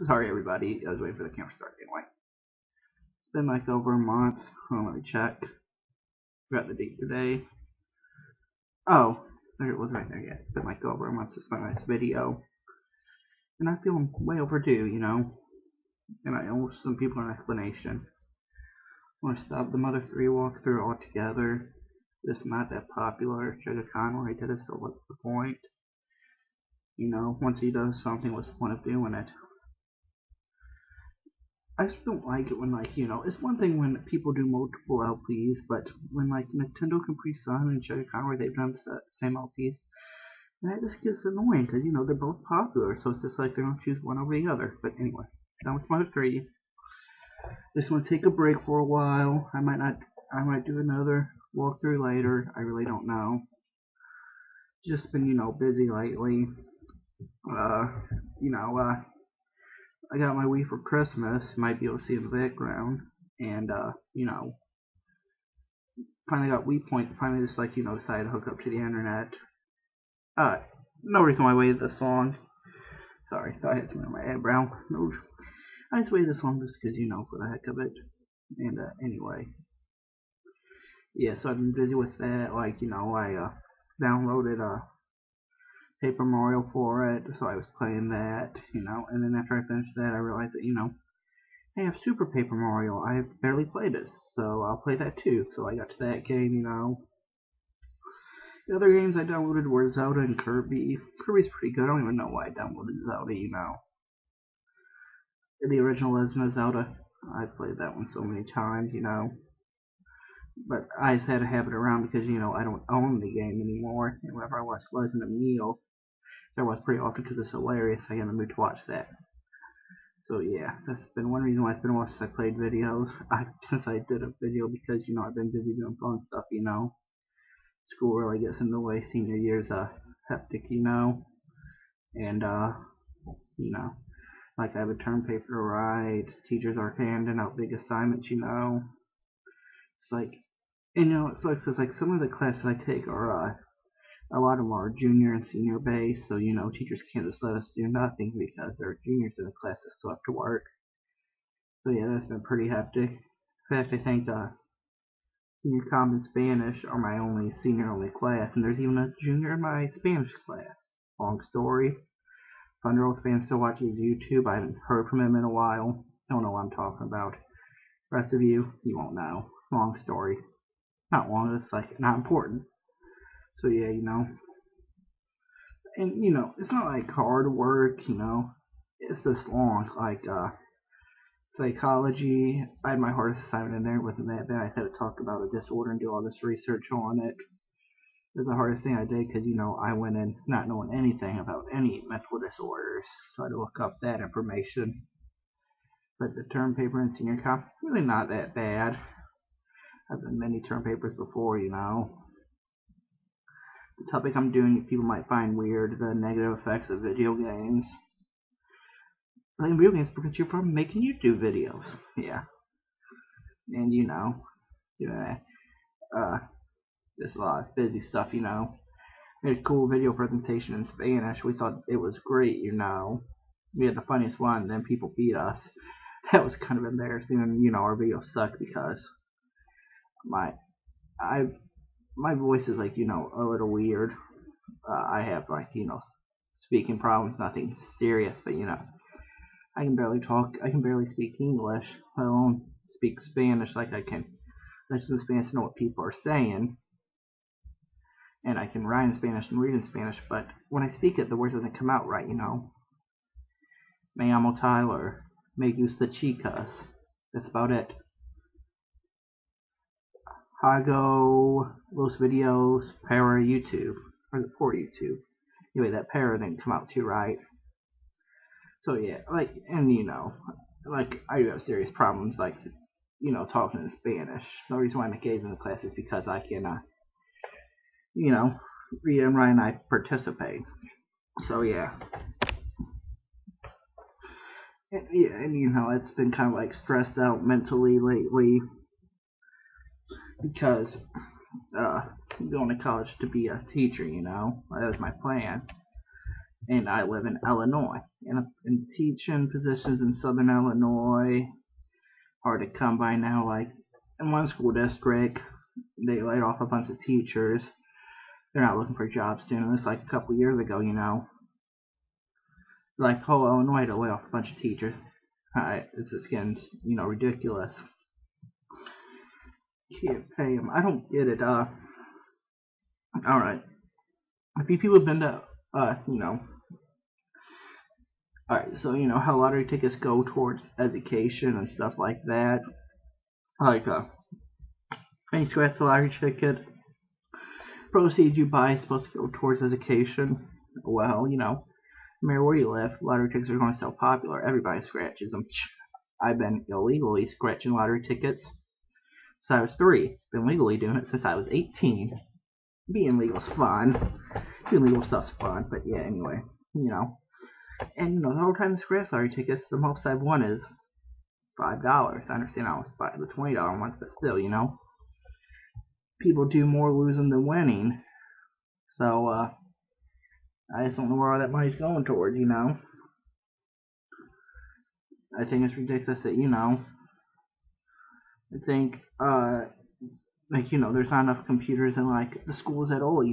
Sorry everybody, I was waiting for the camera to start anyway. It's been like over a month. Let me check. Forgot the date today. Oh, there it was right there. Yeah, it's been like over a month since my last video. And I feel way overdue, And I owe some people an explanation. I want to stop the Mother 3 walkthrough altogether. It's not that popular. Sugar Conway did it, so what's the point? Once he does something, what's the point of doing it? I just don't like it when, it's one thing when people do multiple LPs, but when, Nintendo Capri Sun and Sugar Conway, they've done the same LPs, and that just gets annoying, because, they're both popular, so it's just like they're going to choose one over the other. But anyway, that was my 3. Just want to take a break for a while. I might do another walkthrough later. I really don't know. Just been, busy lately. Uh, you know, uh, I got my Wii for Christmas. You might be able to see in the background. And, finally got Wii Point. Finally just, decided to hook up to the internet. No reason why I waited this long. Sorry, thought I had something on my eyebrow. No, I just waited this long just because, for the heck of it. And, anyway. Yeah, so I've been busy with that. I, downloaded, Paper Mario for it, so I was playing that, and then after I finished that, I realized that, I have Super Paper Mario. I've barely played it, so I'll play that too. So I got to that game. The other games I downloaded were Zelda and Kirby. Kirby's pretty good. I don't even know why I downloaded Zelda. The original Legend of Zelda. I played that one so many times. But I just had to have it around because, I don't own the game anymore. And whenever I watch Legend of Neil, there was pretty often because it's hilarious. I get in the mood to watch that. So yeah, that's been one reason why it's been a while since I played videos. Since I did a video because, I've been busy doing fun stuff. School really gets in the way. Senior year's hectic. And you know, I have a term paper to write. Teachers are handing out big assignments. It's like, it's like, cause some of the classes I take are a lot of them are junior and senior based, so teachers can't just let us do nothing because there are juniors in the class that still have to work. So yeah, that's been pretty hectic. In fact, I think Senior Comp and Spanish are my only senior only class, and there's even a junior in my Spanish class. Long story. Thunder Rolls fan still watches YouTube. I haven't heard from him in a while. Don't know what I'm talking about. The rest of you won't know. Long story. Not long, it's not important. So yeah. And it's not hard work. It's just long. Psychology. I had my hardest assignment in there. It wasn't that bad. I had to talk about a disorder and do all this research on it. It was the hardest thing I did because, I went in not knowing anything about any mental disorders. So I had to look up that information. But the term paper in senior comp, really not that bad. I've done many term papers before. The topic I'm doing, people might find weird, the negative effects of video games. Video games prevent you from making YouTube videos. Yeah. And, there's a lot of busy stuff. Made a cool video presentation in Spanish. We thought it was great. We had the funniest one, then people beat us. That was kind of embarrassing, and our video sucked because my I my voice is a little weird. I have speaking problems, nothing serious, but I can barely talk. I can barely speak English, let alone speak Spanish like I can. Listen to Spanish to know what people are saying, and I can write in Spanish and read in Spanish, but when I speak it, the words doesn't come out right. Me llamo Tyler. Me gusta chicas. That's about it. Hago los videos para YouTube. Or for YouTube. Anyway, that para didn't come out too right. So yeah, I do have serious problems, talking in Spanish. The reason why I'm engaged in the class is because I can, read and write and I participate. So yeah. And it's been kind of stressed out mentally lately because I'm going to college to be a teacher. That was my plan. and I live in Illinois. And teaching positions in Southern Illinois hard to come by now. Like in one school district, they laid off a bunch of teachers. They're not looking for jobs soon. It was like a couple years ago, like whole Illinois to lay off a bunch of teachers. It's just getting, ridiculous. Can't pay them. I don't get it. Alright. A few people have been to, alright, so how lottery tickets go towards education and stuff like that. Like, when you scratch a lottery ticket, proceeds you buy is supposed to go towards education. Well, no matter where you live, lottery tickets are going to sell popular. Everybody scratches them. I've been illegally scratching lottery tickets since I was 3. Been legally doing it since I was 18. Being legal's fun. Doing legal stuff's fun, but yeah, anyway, And the whole time the scratch lottery tickets, the most I've won is $5. I understand I was buying the $20 ones, but still, people do more losing than winning. So, I just don't know where all that money's going towards, I think it's ridiculous that, I think, there's not enough computers in, like, the schools at all,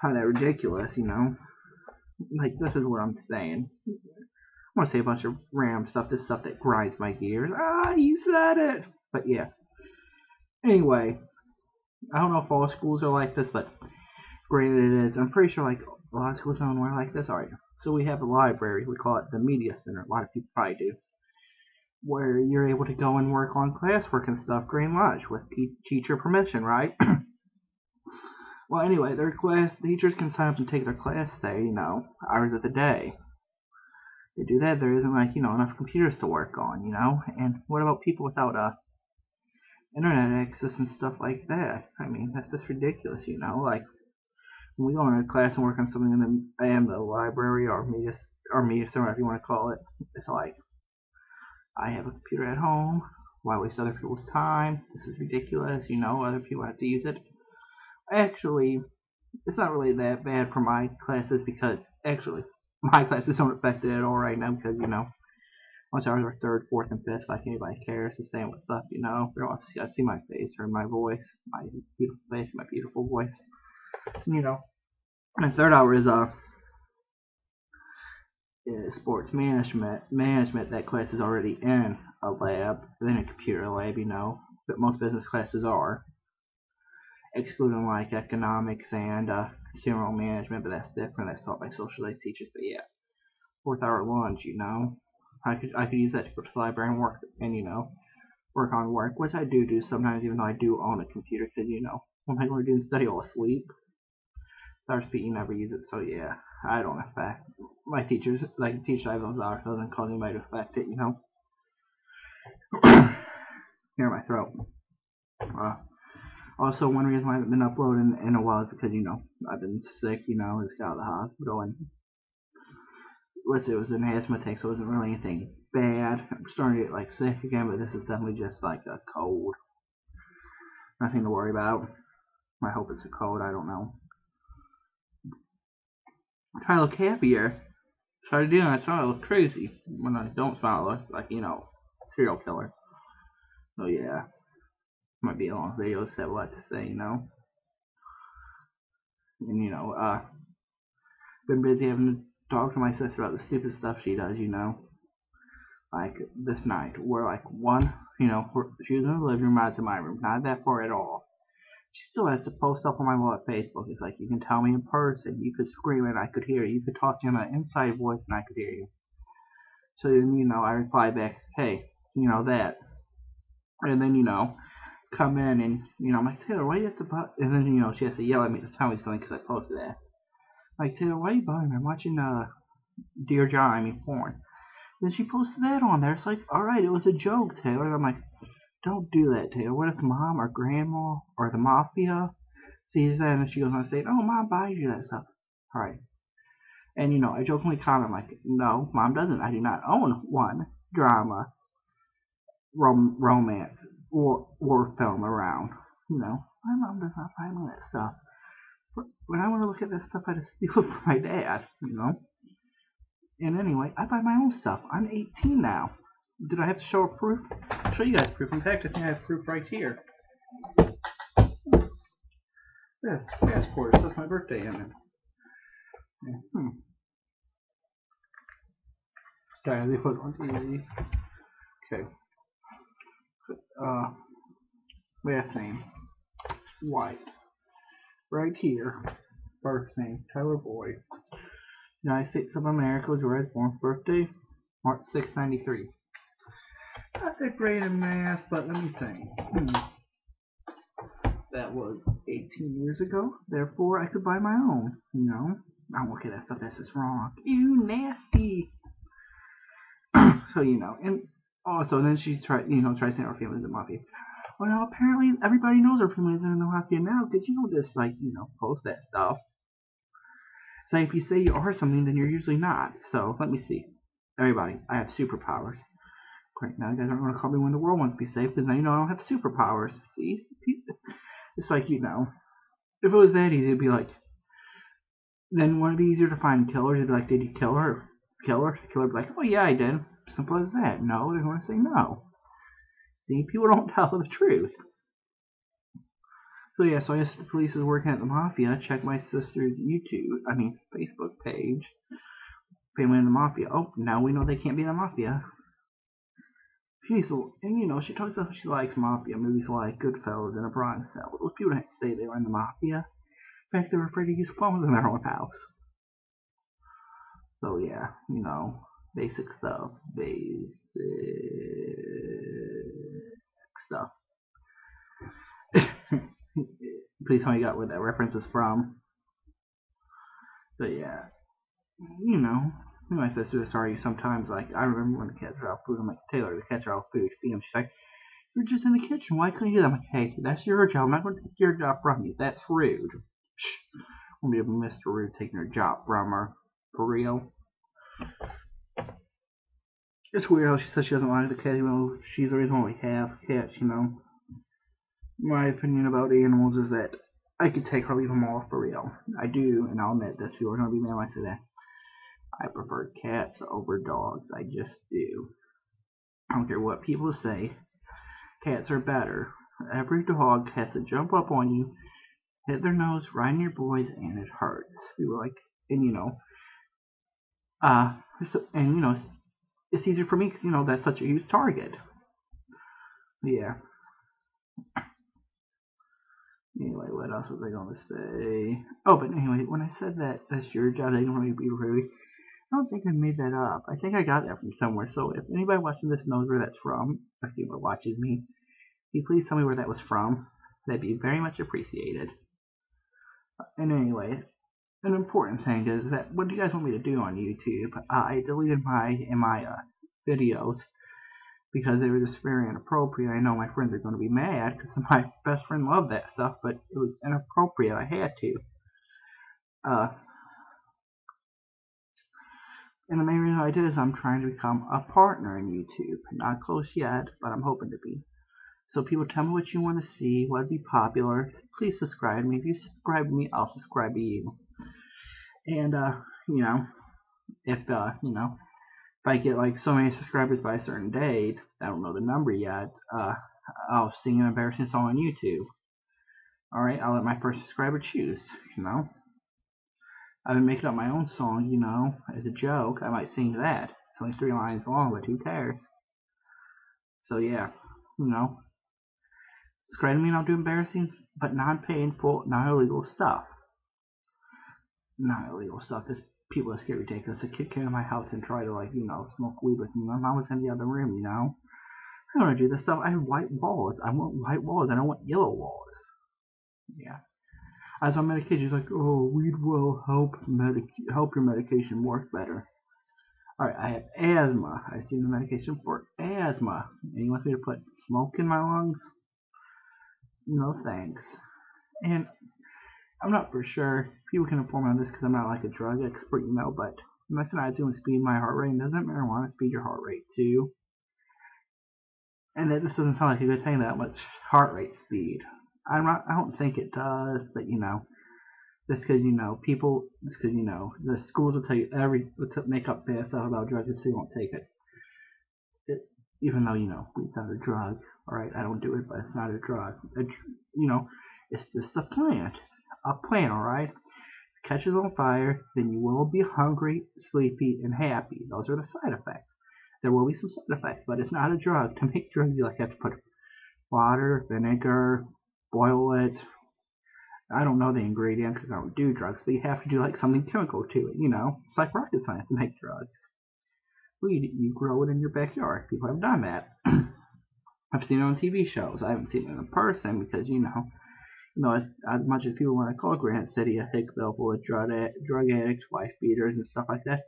How that ridiculous, Like, this is what I'm saying. I want to say a bunch of random stuff, this stuff that grinds my gears. You said it! But yeah. Anyway, I don't know if all schools are like this, but granted it is. I'm pretty sure, like, a lot of schools don't are like this. Alright, so we have a library. We call it the media center. A lot of people probably do. Where you're able to go and work on classwork and stuff during lunch with teacher permission, right? Well, anyway, teachers can sign up and take their class there, hours of the day. They do that, there isn't, like, enough computers to work on, And what about people without, internet access and stuff like that? I mean, that's just ridiculous, Like, when we go into class and work on something in the library or media center, whatever you want to call it, it's like, I have a computer at home. Why waste other people's time? This is ridiculous, other people have to use it. Actually, it's not really that bad for my classes because, actually, my classes don't affect it at all right now because, once ours are 3rd, 4th, and 5th, like anybody cares to say what's up, They don't want to see my face or my voice, my beautiful face, my beautiful voice, My 3rd hour is sports management. That class is already in a lab, then a computer lab, but most business classes are, excluding like economics and consumer management, but that's different. That's taught by social studies teachers. But yeah, 4th hour lunch, I could use that to go to the library and work on work, which I do sometimes, even though I do own a computer, because when I go to do study, I'll sleep. RSP never use it, so yeah, I don't affect my teachers. Like the teacher I have those hours doesn't cause anybody to affect it, Clear my throat. Also, one reason why I haven't been uploading in a while is because I've been sick. Just got out of the hospital and it was an asthma attack, so it wasn't really anything bad. I'm starting to get like sick again, but this is definitely just like a cold. Nothing to worry about. I hope it's a cold. I don't know. I'm trying to look happier. Started doing that, I look crazy. When I don't smile, I look like, serial killer. So yeah. Might be a long video to say what to say, And been busy having to talk to my sister about the stupid stuff she does, Like this night, where like she was in the living room, I was in my room, not that far at all. She still has to post stuff on my wall at Facebook. It's like, you can tell me in person, you could scream and I could hear you, you could talk to me in an inside voice and I could hear you. So then, I reply back, hey, that. And then, come in and, I'm like, Taylor, why do you have to and then, she has to yell at me to tell me something because I posted that. Like, Taylor, why are you bothering me? I'm watching, Dear John, porn. Then she posted that on there. It's like, alright, it was a joke, Taylor. And I'm like, don't do that, Taylor. What if mom or grandma or the mafia sees that and she goes on to say, oh, mom buys you that stuff. Alright. And, I jokingly comment, like, no, mom doesn't. I do not own one drama, romance, or film around. My mom does not buy me that stuff. But when I want to look at that stuff, I just steal it from my dad, you know? And anyway, I buy my own stuff. I'm 18 now. Did I have to show proof? I'll show you guys proof. In fact, I think I have proof right here. Yes, passport. It says my birthday in it. Okay, they put on TV. Okay. Last name. White. Right here. Birth name. Tyler Boyd. United States of America was where I was born. Birthday. March 6, 93. Not that great in math, but let me think. That was 18 years ago. Therefore, I could buy my own. You know? I don't look at that stuff. That's just wrong. Ew, nasty. So, you know. And also, then she tries saying our family's in the mafia. Well, now, apparently, everybody knows our family's in the mafia now. Because you don't just, post that stuff. So, if you say you are something, then you're usually not. So, let me see. Everybody, I have superpowers. Great, now you guys aren't going to call me when the world wants to be safe, because now you know I don't have superpowers. See? It's like, if it was that easy, it'd be like, then would it be easier to find killers? It'd be like, did you kill her? Killer would be like, oh yeah, I did. Simple as that. No, they're going to say no. See, people don't tell the truth. So yeah, so I guess the police is working at the mafia. Check my sister's Facebook page. Family in the mafia. Oh, now we know they can't be in the mafia. And she talks about how she likes mafia movies like Goodfellas and A Bronx Tale. Those people didn't say they were in the mafia. In fact, they were afraid to use phones in their own house. So yeah, basic stuff. Basic stuff. Please tell me you got where that reference is from. But yeah, my sister was sorry sometimes. Like, I remember when the cats are out food, I'm like, Taylor, the cats are out food. She's like, you're just in the kitchen. Why couldn't you do that? I'm like, hey, that's your job. I'm not going to take your job from you. That's rude. Shh. I'm going to be Mr. Rude taking her job from her. For real. It's weird how she says she doesn't like the cats. She's the reason why we have cats, My opinion about animals is that I could take or leave them all for real. I do, and I'll admit this. People are going to be mad when I say that. I prefer cats over dogs. I just do. I don't care what people say. Cats are better. Every dog has to jump up on you, hit their nose right in your boys, and it hurts. We were like, it's easier for me because that's such a huge target. Yeah. Anyway, what else was I going to say? Oh, but anyway, when I said that's your job, they don't really be rude. I don't think I made that up. I think I got that from somewhere. So if anybody watching this knows where that's from, if anyone watches me, can you please tell me where that was from? That'd be very much appreciated. And anyway, an important thing is that what do you guys want me to do on YouTube? I deleted my videos because they were just very inappropriate. I know my friends are going to be mad because my best friend loved that stuff, but it was inappropriate. I had to. And the main reason I did is I'm trying to become a partner in YouTube. Not close yet, but I'm hoping to be. So people tell me what you want to see, what would be popular. Please subscribe to me. If you subscribe to me, I'll subscribe to you. And if I get like so many subscribers by a certain date, I don't know the number yet, I'll sing an embarrassing song on YouTube. Alright, I'll let my first subscriber choose, I've been making up my own song, as a joke. I might sing that. It's only 3 lines long, but who cares? So yeah, subscribe to me and I'll do embarrassing, but non-painful, non-illegal stuff. Not illegal stuff. There's people that get ridiculous. A kid came to my house and tried to smoke weed with me. My mom was in the other room, I don't want to do this stuff. I have white walls. I want white walls. I don't want yellow walls. Yeah. As on medication, he's like, oh, weed will help your medication work better. Alright, I have asthma. I see the medication for asthma. And he wants me to put smoke in my lungs? No thanks. And I'm not for sure. People can inform me on this because I'm not like a drug expert, but methadone doing speed my heart rate. Doesn't marijuana speed your heart rate too? And this doesn't sound like a good thing, that much heart rate speed. I don't think it does, but Just because the schools will tell you make up bad stuff about drugs so you won't take it. Even though weed's not a drug. All right, I don't do it, but it's not a drug. It's just a plant. A plant, all right. Catches on fire, then you will be hungry, sleepy, and happy. Those are the side effects. There will be some side effects, but it's not a drug. To make drugs, you have to put water, vinegar, boil it. I don't know the ingredients because I don't do drugs, but you have to do something chemical to it. It's like rocket science to make drugs. Weed, you grow it in your backyard. People have done that. I've seen it on TV shows. I haven't seen it in person because as much as people want to call Granite City a Hickville full of drug addicts, wife beaters, and stuff like that,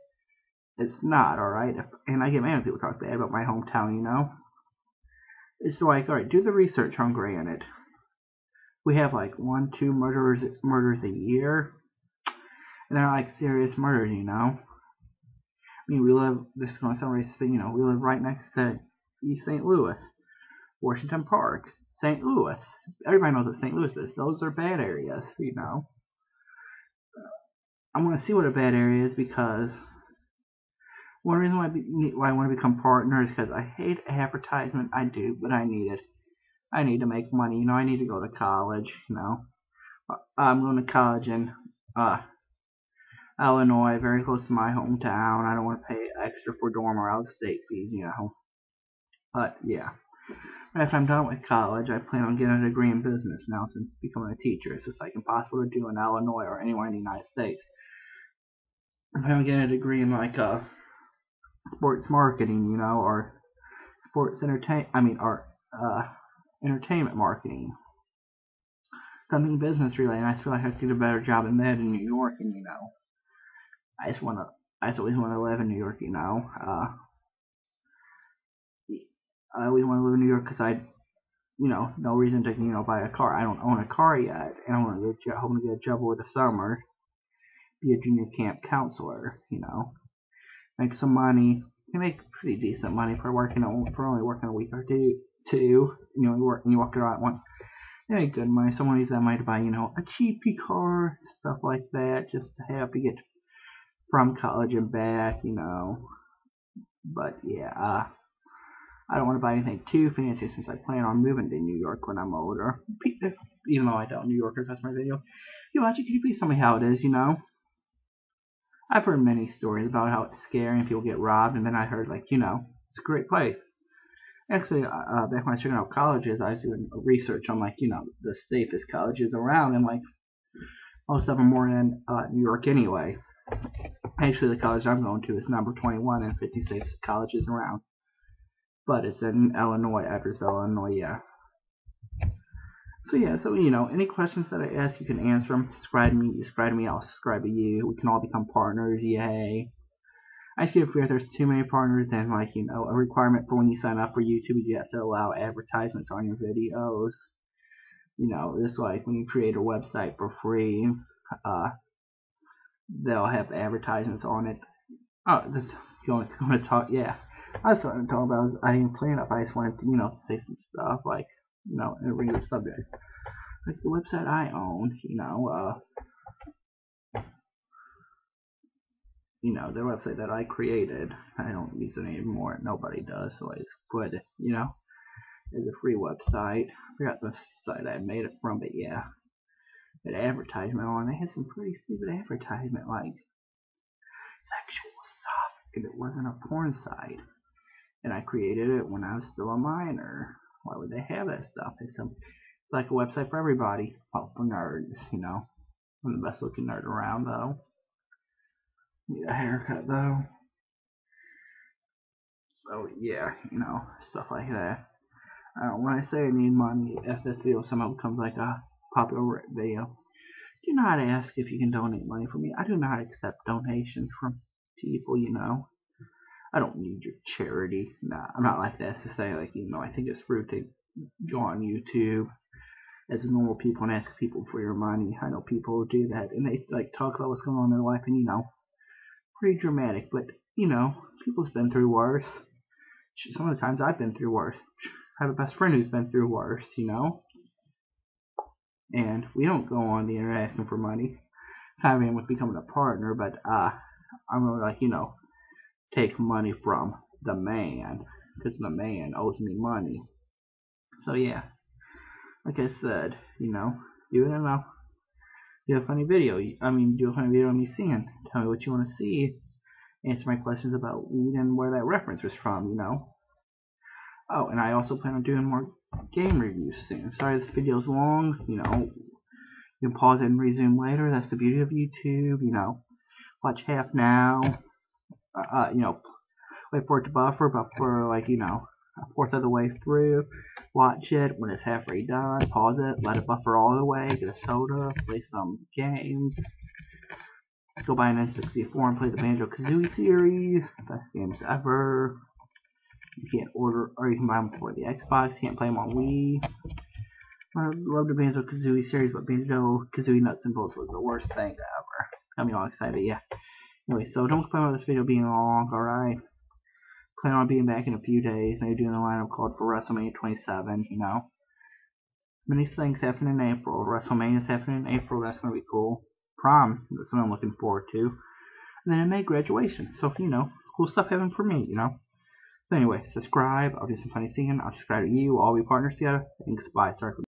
it's not, alright? And I get mad when people talk bad about my hometown, It's like, alright, do the research on Granite. We have 1, 2 murders a year. And they're serious murders, I mean, this is going to sound racist, but we live right next to East St. Louis, Washington Park, St. Louis. Everybody knows what St. Louis is. Those are bad areas, I want to see what a bad area is because one reason why I want to become partner is because I hate advertisement. I do, but I need it. I need to make money. I need to go to college. I'm going to college in Illinois, very close to my hometown. I don't want to pay extra for dorm or out-of-state fees, But yeah, after I'm done with college, I plan on getting a degree in business now since becoming a teacher. It's just impossible to do in Illinois or anywhere in the United States. I plan on getting a degree in sports marketing, or sports entertainment marketing. Something business related. I feel like I could do a better job in that in New York, and I just always want to live in New York, I always want to live in New York because no reason to, buy a car. I don't own a car yet, and I want to hoping to get a job over the summer, be a junior camp counselor, make some money. You make pretty decent money for only working a week or two. You walk around one. You make good money. Someone uses that money to buy, a cheapy car, stuff like that, just to have to get from college and back, But yeah, I don't want to buy anything too fancy since I plan on moving to New York when I'm older. Even though I doubt New Yorkers watch my video. You watch it, can you please tell me how it is, I've heard many stories about how it's scary and people get robbed, and then I heard, it's a great place. Actually, back when I was checking out colleges, I was doing research on, the safest colleges around, and, most of them were in New York anyway. Actually, the college I'm going to is number 21 in 50 safest colleges around. But it's in Illinois, Edwardsville, Illinois, yeah. So any questions that I ask, you can answer them. Subscribe to me, you subscribe to me, I'll subscribe to you. We can all become partners, yay. I see if there's too many partners, then a requirement for when you sign up for YouTube, you have to allow advertisements on your videos. It's like when you create a website for free, they'll have advertisements on it. Oh, this you want to talk? Yeah, I was starting to talk about. I didn't plan up. I just wanted to say some stuff in a regular subject, like the website I own. The website that I created. I don't use it anymore. Nobody does, so I just put it. It's a free website. I forgot the site I made it from, but yeah, it had advertisement on it. It had some pretty stupid advertisement like sexual stuff, and it wasn't a porn site. And I created it when I was still a minor. Why would they have that stuff? It's like a website for everybody. Well, for nerds, I'm the best looking nerd around, though. Need a haircut, though. So, yeah, stuff like that. When I say I need money, if this video somehow becomes like a popular video, do not ask if you can donate money for me. I do not accept donations from people, I don't need your charity. Nah, I'm not like that to say, I think it's rude to go on YouTube as normal people and ask people for your money. I know people who do that, and they, talk about what's going on in their life, and, pretty dramatic, but, people's been through worse. Some of the times I've been through worse. I have a best friend who's been through worse, And we don't go on the internet asking for money. kind of aim with becoming a partner, but I'm gonna like take money from the man because the man owes me money. So yeah, like I said, do it enough. Do a funny video. Do a funny video of me singing. Tell me what you want to see. Answer my questions about weed and where that reference was from. Oh, and I also plan on doing more game reviews soon. Sorry this video's long. You can pause it and resume later. That's the beauty of YouTube. Watch half now. Wait for it to buffer like a fourth of the way through. Watch it when it's halfway done. Pause it. Let it buffer all the way. Get a soda. Play some games. Go buy an N64 and play the Banjo-Kazooie series. Best games ever. You can't order, or you can buy them for the Xbox. You can't play them on Wii. I love the Banjo-Kazooie series, but Banjo-Kazooie Nuts and Bolts was the worst thing ever. Got me all excited, yeah. Anyway, so don't complain about this video being long, alright? Plan on being back in a few days, maybe doing a lineup called for WrestleMania 27, Many things happen in April. WrestleMania is happening in April, that's gonna be cool. Prom, that's what I'm looking forward to. And then in May, graduation. So, cool stuff happening for me, But anyway, subscribe, I'll do some funny singing, I'll subscribe to you, I'll be partners together. Thanks, bye, sorry for